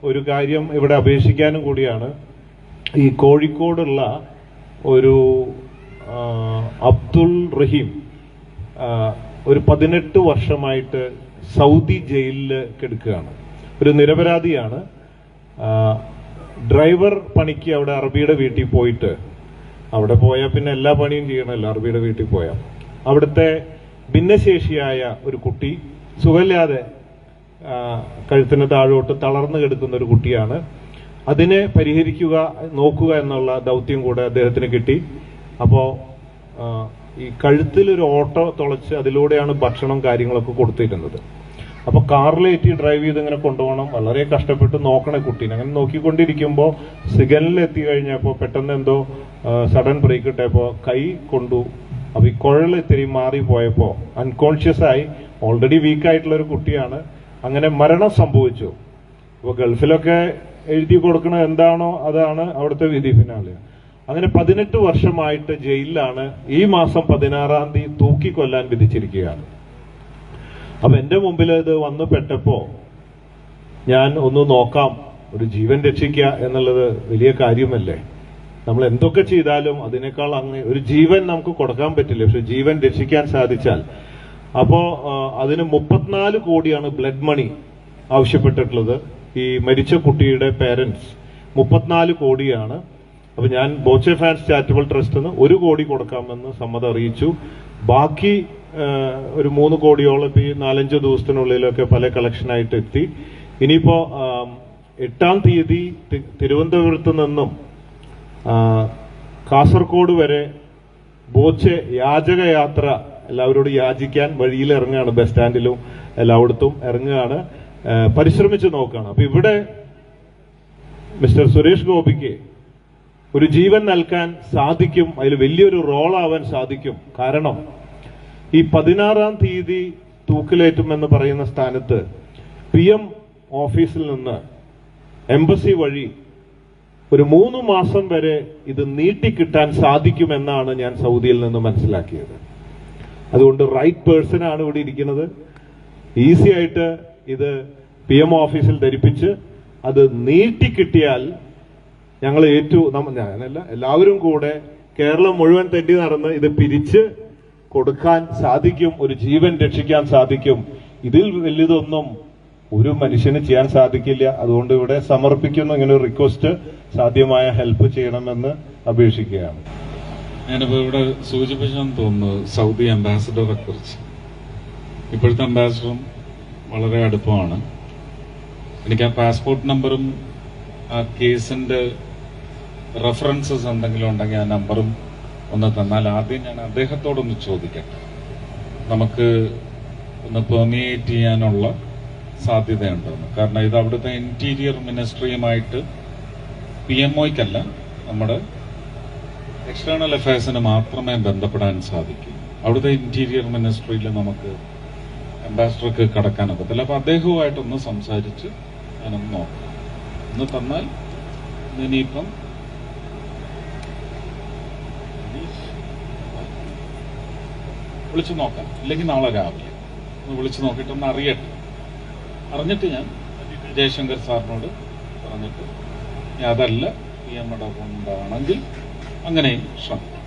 ഒരു കാര്യം ഇവിടെ അപേക്ഷിക്കാനും കൂടിയാണ്. ഈ കോഴിക്കോടുള്ള ഒരു അബ്ദുൾ റഹീം ഒരു 18 വർഷമായിട്ട് സൗദി ജയിലിൽ കിടക്കുകയാണ്. ഒരു നിരപരാധിയാണ്. ഡ്രൈവർ പണിക്ക് അവിടെ അറബിയുടെ വീട്ടിൽ പോയിട്ട്, അവിടെ പോയാൽ പിന്നെ എല്ലാ പണിയും ചെയ്യണമല്ലോ അറബിയുടെ വീട്ടിൽ പോയാൽ, അവിടുത്തെ ഭിന്നശേഷിയായ ഒരു കുട്ടി സുഖമില്ലാതെ കഴുത്തിന് താഴോട്ട് തളർന്നു കിടക്കുന്ന ഒരു കുട്ടിയാണ്. അതിനെ പരിഹരിക്കുക, നോക്കുക എന്നുള്ള ദൗത്യം കൂടെ അദ്ദേഹത്തിന് കിട്ടി. അപ്പോൾ ഈ കഴുത്തിലൊരു ഓട്ടോ തുളച്ച് അതിലൂടെയാണ് ഭക്ഷണം കാര്യങ്ങളൊക്കെ കൊടുത്തിരുന്നത്. അപ്പോൾ കാറിലേറ്റി ഡ്രൈവ് ചെയ്ത് ഇങ്ങനെ കൊണ്ടുപോകണം. വളരെ കഷ്ടപ്പെട്ട് നോക്കണേ കുട്ടീനെ. അങ്ങനെ നോക്കിക്കൊണ്ടിരിക്കുമ്പോൾ സിഗ്നലിൽ എത്തി കഴിഞ്ഞപ്പോൾ പെട്ടെന്ന് എന്തോ സഡൻ ബ്രേക്ക് ഇട്ടപ്പോൾ കൈ കൊണ്ടു. അപ്പോൾ ഈ കുഴൽ ഇത്തിരി മാറിപ്പോയപ്പോൾ അൺകോൺഷ്യസ് ആയി. ഓൾറെഡി വീക്കായിട്ടുള്ള ഒരു കുട്ടിയാണ്. അങ്ങനെ മരണം സംഭവിച്ചു. ഇപ്പോൾ ഗൾഫിലൊക്കെ എഴുതി കൊടുക്കണ എന്താണോ അതാണ് അവിടുത്തെ വിധി ഫിനാലെ. അങ്ങനെ 18 വർഷമായിട്ട് ജയിലിലാണ്. ഈ മാസം 16-ാം തീയതി തൂക്കിക്കൊല്ലാൻ വിധിച്ചിരിക്കുകയാണ്. അപ്പൊ എന്റെ മുമ്പിൽ ഇത് വന്നു പെട്ടപ്പോ ഞാൻ ഒന്ന് നോക്കാം, ഒരു ജീവൻ രക്ഷിക്കുക എന്നുള്ളത് വലിയ കാര്യമല്ലേ. നമ്മൾ എന്തൊക്കെ ചെയ്താലും അതിനേക്കാൾ അങ്ങനെ ഒരു ജീവൻ നമുക്ക് കൊടുക്കാൻ പറ്റില്ല, പക്ഷെ ജീവൻ രക്ഷിക്കാൻ സാധിച്ചാൽ. അപ്പോ അതിന് 34 കോടിയാണ് ബ്ലഡ് മണി ആവശ്യപ്പെട്ടിട്ടുള്ളത്. ഈ മരിച്ച കുട്ടിയുടെ പേരൻസ് 34 കോടിയാണ്. അപ്പൊ ഞാൻ ബോച്ചെ ഫാൻസ് ചാരിറ്റബിൾ ട്രസ്റ്റിന് 1 കോടി കൊടുക്കാമെന്ന് സമ്മതം അറിയിച്ചു. ബാക്കി ഒരു 3 കോടിയോളം ഇപ്പൊ ഈ 4-5 ദിവസത്തിനുള്ളിലൊക്കെ പല കളക്ഷനായിട്ട് എത്തി. ഇനിയിപ്പോ 8-ാം തീയതി തിരുവനന്തപുരത്ത് നിന്നും കാസർഗോഡ് വരെ ബോച്ചെ യാചകയാത്ര എല്ലാവരോടും യാചിക്കാൻ വഴിയിൽ ഇറങ്ങുകയാണ്. ബസ് സ്റ്റാൻഡിലും എല്ലായിടത്തും ഇറങ്ങുകയാണ്, പരിശ്രമിച്ചു നോക്കുകയാണ്. അപ്പൊ ഇവിടെ മിസ്റ്റർ സുരേഷ് ഗോപിക്ക് ഒരു ജീവൻ നൽകാൻ സാധിക്കും, അതിൽ വലിയൊരു റോളാവാൻ സാധിക്കും. കാരണം ഈ 16-ാം തീയതി തൂക്കിലേറ്റുമെന്ന് പറയുന്ന സ്ഥാനത്ത് PM ഓഫീസിൽ നിന്ന് എംബസി വഴി ഒരു 3 മാസം വരെ ഇത് നീട്ടിക്കിട്ടാൻ സാധിക്കുമെന്നാണ് ഞാൻ സൗദിയിൽ നിന്ന് മനസ്സിലാക്കിയത്. അതുകൊണ്ട് റൈറ്റ് പേഴ്സൺ ആണ് ഇവിടെ ഇരിക്കുന്നത്. ഈസി ആയിട്ട് ഇത് PM ഓഫീസിൽ ധരിപ്പിച്ച് അത് നീട്ടിക്കിട്ടിയാൽ ഞങ്ങൾ ഞാനല്ല, എല്ലാവരും കൂടെ കേരളം മുഴുവൻ തെറ്റി നടന്ന് ഇത് പിരിച്ച് കൊടുക്കാൻ സാധിക്കും, ഒരു ജീവൻ രക്ഷിക്കാൻ സാധിക്കും. ഇതിൽ വലുതൊന്നും ഒരു മനുഷ്യന് ചെയ്യാൻ സാധിക്കില്ല. അതുകൊണ്ട് ഇവിടെ സമർപ്പിക്കുന്ന ഇങ്ങനെ ഒരു റിക്വസ്റ്റ്, സാധ്യമായ ഹെൽപ്പ് ചെയ്യണമെന്ന് അപേക്ഷിക്കുകയാണ്. ഞാനിപ്പോ ഇവിടെ സൂചിപ്പിച്ചെന്ന് തോന്നുന്നു സൗദി അംബാസിഡറെ കുറിച്ച്. ഇപ്പോഴത്തെ അംബാസിഡറും വളരെ അടുപ്പമാണ്. എനിക്ക് ആ പാസ്പോർട്ട് നമ്പറും ആ കേസിന്റെ റെഫറൻസസ് എന്തെങ്കിലും ഉണ്ടെങ്കിൽ ആ നമ്പറും ഒന്ന് തന്നാൽ ആദ്യം ഞാൻ അദ്ദേഹത്തോടൊന്ന് ചോദിക്കട്ടെ. നമുക്ക് ഒന്ന് പെർമിയേറ്റ് ചെയ്യാനുള്ള സാധ്യതയുണ്ടെന്ന്. കാരണം ഇത് അവിടുത്തെ ഇന്റീരിയർ മിനിസ്ട്രിയുമായിട്ട് PMOയ്ക്കല്ല, നമ്മുടെ എക്സ്റ്റേണൽ അഫയേഴ്സിന് മാത്രമേ ബന്ധപ്പെടാൻ സാധിക്കൂ. അവിടുത്തെ ഇന്റീരിയർ മിനിസ്ട്രിയിൽ നമുക്ക് അംബാസിഡർക്ക് കടക്കാനൊക്കത്തില്ല. അപ്പൊ അദ്ദേഹവുമായിട്ടൊന്ന് സംസാരിച്ച് ഞാനൊന്ന് നോക്കാം. ഒന്ന് തന്നാൽ ഇനിയിപ്പം വിളിച്ചു നോക്കാം. ഇല്ലെങ്കിൽ നാളെ രാവിലെ ഒന്ന് വിളിച്ചു നോക്കിയിട്ടൊന്ന് അറിഞ്ഞിട്ട് ഞാൻ ജയശങ്കർ സാറിനോട് പറഞ്ഞിട്ട് അതല്ല PM കൊണ്ടാണെങ്കിൽ അങ്ങനെയും ശ്രമിക്കും.